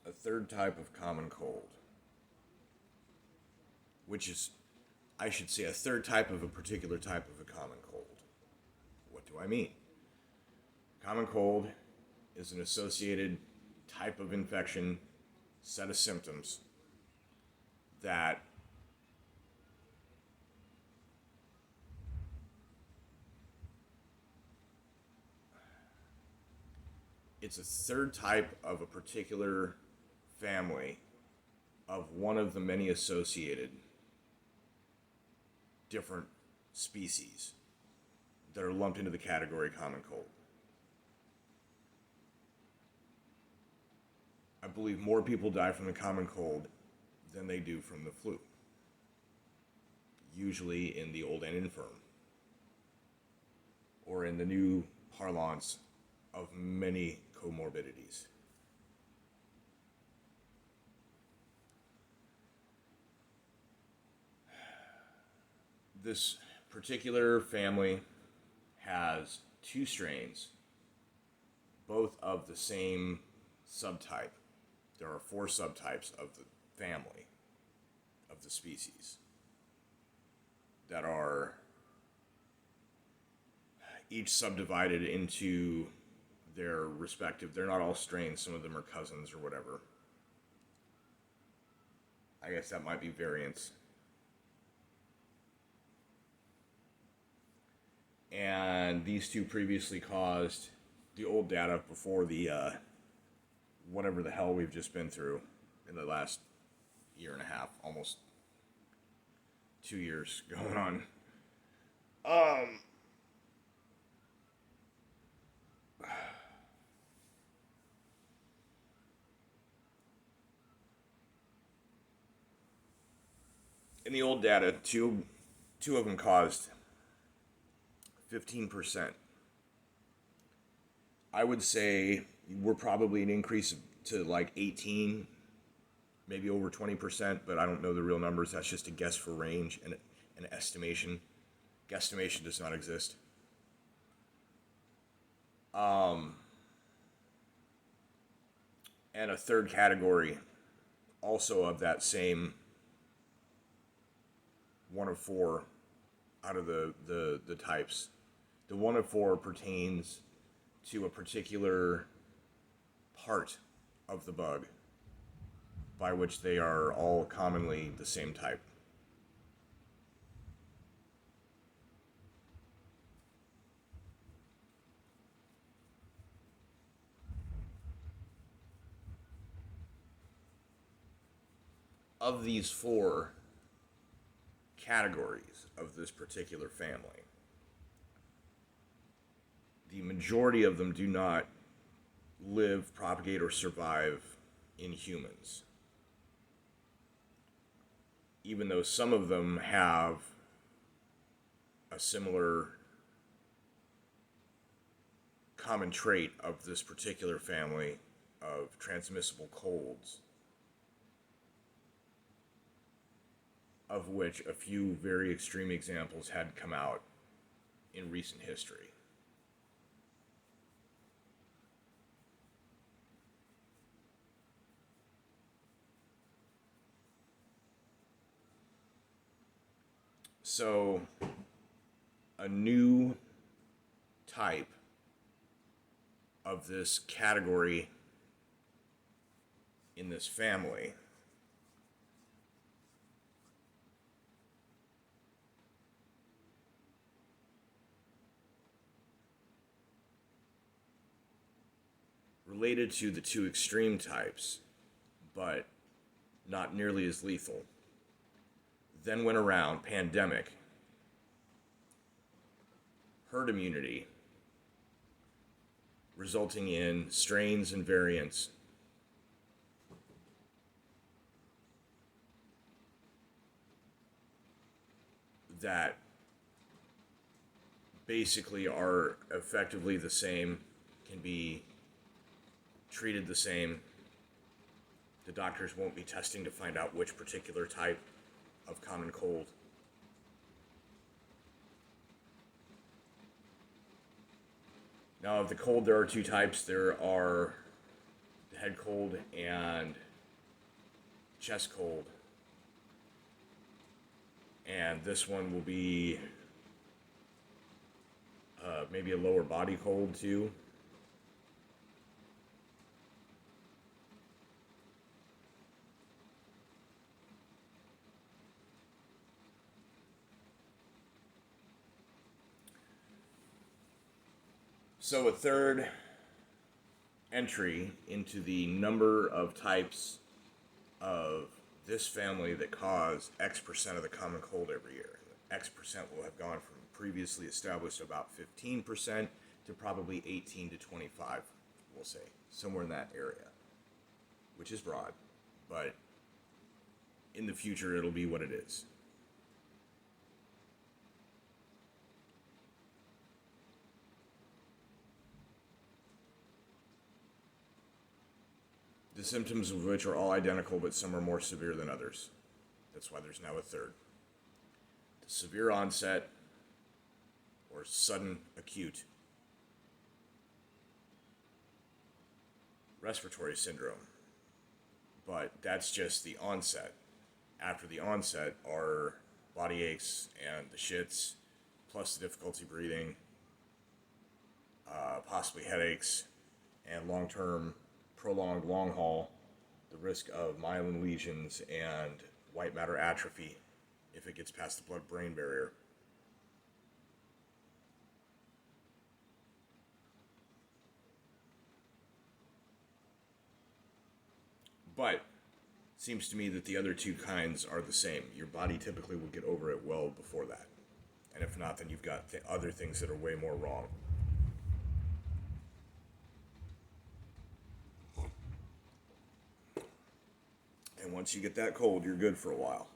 a third type of common cold, which is, I should say, a third type of a particular type of a common cold. What do I mean? Common cold is an associated type of infection, set of symptoms that it's a third type of a particular family of one of the many associated different species that are lumped into the category common cold. I believe more people die from the common cold than they do from the flu, usually in the old and infirm, or in the new parlance of many comorbidities. This particular family has two strains, both of the same subtype. There are four subtypes of the family, of the species, that are each subdivided into their respective, they're not all strains, some of them are cousins or whatever. I guess that might be variants. And these two previously caused the old data before the whatever the hell we've just been through in the last year and a half, almost 2 years going on. Um, in the old data, two of them caused 15%. I would say we're probably an increase to like 18, maybe over 20%, but I don't know the real numbers. That's just a guess for range and an estimation. Guesstimation does not exist. Um, and a third category, also of that same one of four out of the types. The one of four pertains to a particular part of the bug, by which they are all commonly the same type. Of these four categories of this particular family, the majority of them do not live, propagate, or survive in humans. Even though some of them have a similar common trait of this particular family of transmissible colds, of which a few very extreme examples had come out in recent history. So, a new type of this category in this family related to the two extreme types, but not nearly as lethal, then went around pandemic, herd immunity, resulting in strains and variants that basically are effectively the same, can be treated the same. The doctors won't be testing to find out which particular type of common cold. Now, of the cold, there are two types. There are head cold and chest cold. And this one will be maybe a lower body cold too. So a third entry into the number of types of this family that cause X percent of the common cold every year. X percent will have gone from previously established about 15% to probably 18 to 25, we'll say, somewhere in that area, which is broad, but in the future it'll be what it is. The symptoms of which are all identical, but some are more severe than others. That's why there's now a third. The severe onset, or sudden acute, respiratory syndrome. But that's just the onset. After the onset are body aches and the shits, plus the difficulty breathing, possibly headaches, and long-term, prolonged long haul, the risk of myelin lesions and white matter atrophy if it gets past the blood-brain barrier. But it seems to me that the other two kinds are the same. Your body typically will get over it well before that. And if not, then you've got other things that are way more wrong. And once you get that cold, you're good for a while.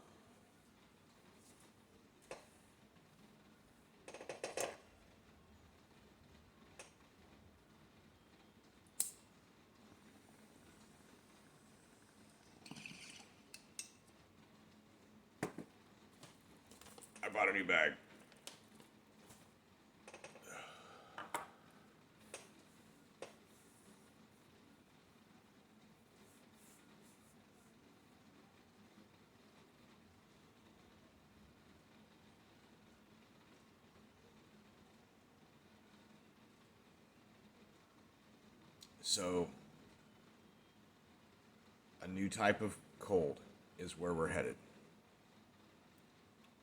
I bought a new bag. So, a new type of cold is where we're headed.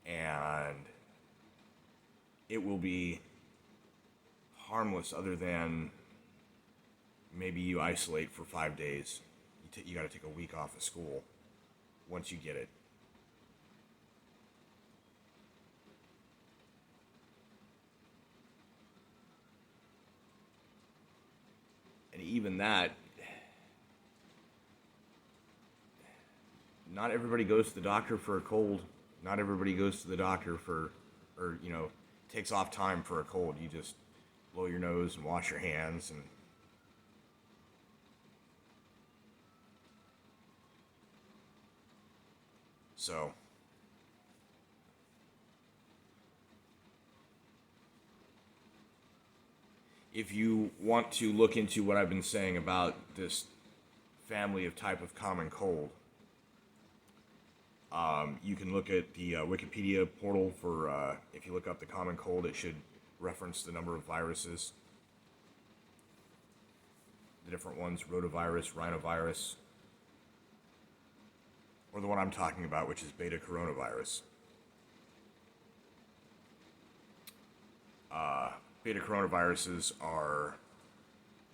And it will be harmless other than maybe you isolate for 5 days. You got to take a week off of school once you get it. And even that, not everybody goes to the doctor for a cold. Not everybody goes to the doctor or takes off time for a cold. You just blow your nose and wash your hands and so if you want to look into what I've been saying about this family of type of common cold, you can look at the Wikipedia portal for, if you look up the common cold, it should reference the number of viruses. The different ones, rotavirus, rhinovirus, or the one I'm talking about, which is beta coronavirus. Beta coronaviruses are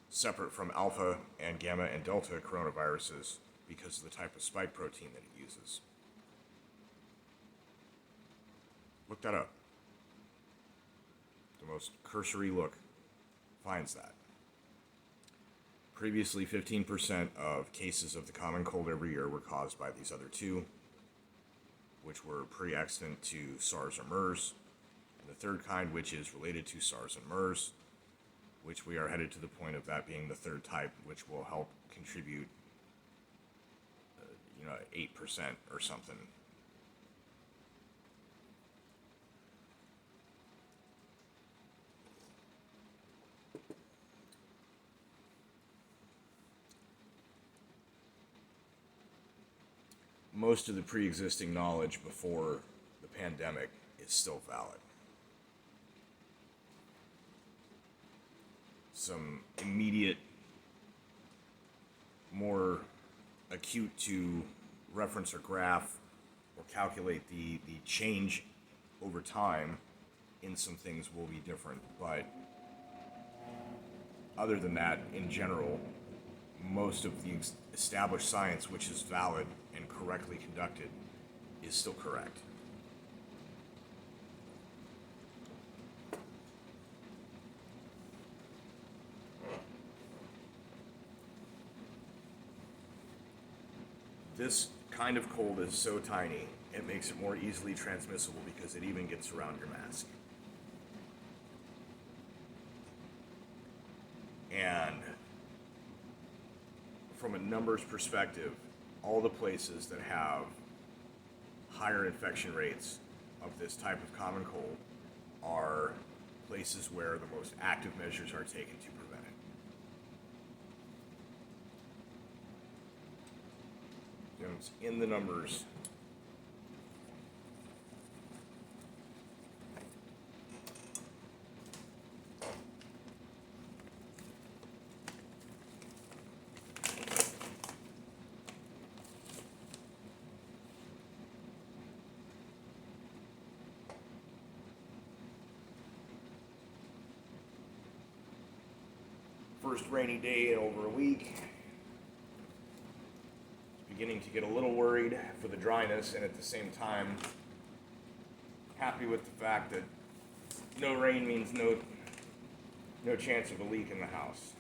separate from alpha and gamma and delta coronaviruses because of the type of spike protein that it uses. Look that up. The most cursory look finds that. Previously, 15% of cases of the common cold every year were caused by these other two, which were pre-extant to SARS or MERS. And the third kind, which is related to SARS and MERS, which we are headed to the point of that being the third type, which will help contribute, 8% or something. most of the pre-existing knowledge before the pandemic is still valid. Some immediate, more acute to reference or graph or calculate the change over time in some things will be different. But other than that, in general, most of the established science, which is valid and correctly conducted, is still correct. This kind of cold is so tiny, it makes it more easily transmissible because it even gets around your mask. And from a numbers perspective, all the places that have higher infection rates of this type of common cold are places where the most active measures are taken to prevent it. And it's in the numbers. First rainy day in over a week. Beginning to get a little worried for the dryness, and at the same time happy with the fact that no rain means no chance of a leak in the house.